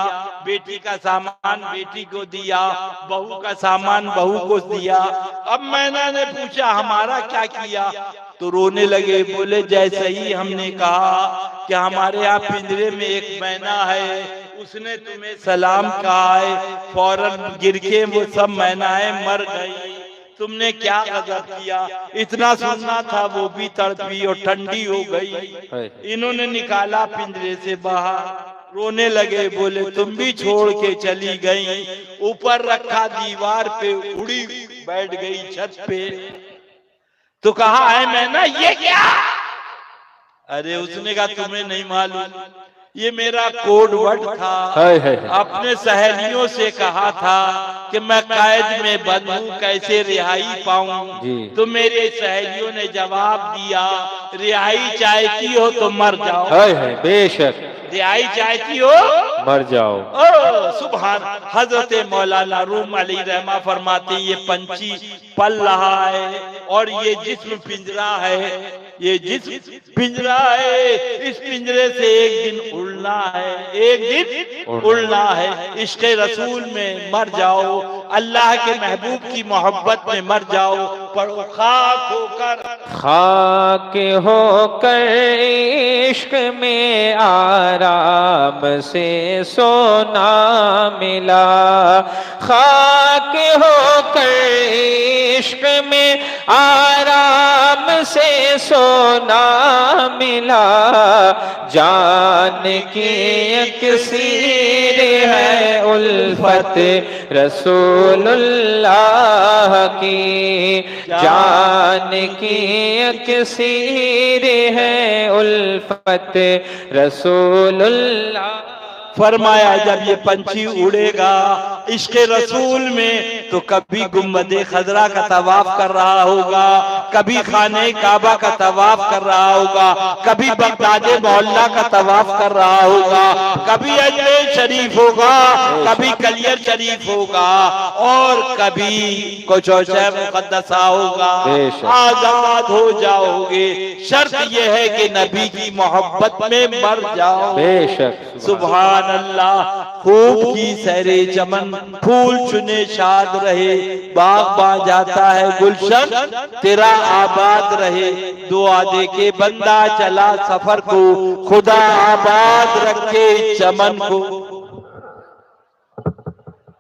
बेटी का सामान बेटी को दिया, बहू का सामान बहू को दिया। अब मैना ने पूछा हमारा क्या किया, तो रोने लगे, बोले जैसे ही हमने कहा कि हमारे यहाँ पिंजरे में एक मैना है, उसने तुम्हें सलाम कहा है, फौरन गिर के वो सब मैनाएं मर गई। तुमने क्या गजब किया। इतना सुनना था, वो भी तड़पी और ठंडी हो गई। इन्होंने निकाला पिंजरे से बाहर, रोने लगे, बोले तुम भी छोड़ के चली गई। ऊपर रखा, दीवार पे उड़ी, बैठ गई छत पे। तो कहा है मैना ये क्या? अरे उसने कहा तुम्हें नहीं मालूम, ये मेरा कोड वर्ड था। अपने सहेलियों से कहा था कि मैं कैद में बंद हूँ, कैसे रिहाई पाऊं। तो मेरे सहेलियों ने जवाब दिया रिहाई चाहती हो तो मर जाओ। बेशक रिहाई चाहती हो मर जाओ। ओ सुभान। हजरत मौलाना रूम अली रहमा फरमाते ये पंछी पल रहा है और ये जिस्म पिंजरा है, ये जिस्म पिंजरा है, इस पिंजरे से एक दिन उड़ना है, एक दिन उड़ना है। इश्क़े रसूल में मर जाओ, अल्लाह के महबूब की मोहब्बत में मर जाओ। पढ़ो खाक होकर, खाक होकर इश्क में आराम से सोना मिला। खाक होकर इश्क में आराम से सोना मिला। जान की इक्सीर है उल्फत रसूलुल्लाह की, जान की इक्सीर है उल्फत रसूलुल्लाह। फरमाया जब ये पंछी उड़ेगा इश्क़े रसूल में, तो कभी गुम्बदे खजरा का तवाफ कर रहा होगा, कभी खाने काबा का तवाफ कर रहा होगा, कभी बगदादे मोहल्ला का तवाफ कर रहा होगा, कभी अजमेर शरीफ होगा, कभी कलियर शरीफ होगा, और कभी कुछ मुक़द्दसा होगा। आजाद हो जाओगे, शर्त यह है कि नबी की मोहब्बत में मर जाओ। बेशक सुभान अल्लाह। खूब की सैरे चमन, फूल चुने शाद रहे, बाग बा जाता है गुलशन, तेरा आबाद रहे। दुआ दे के बंदा चला सफर को, खुदा आबाद रखे चमन को।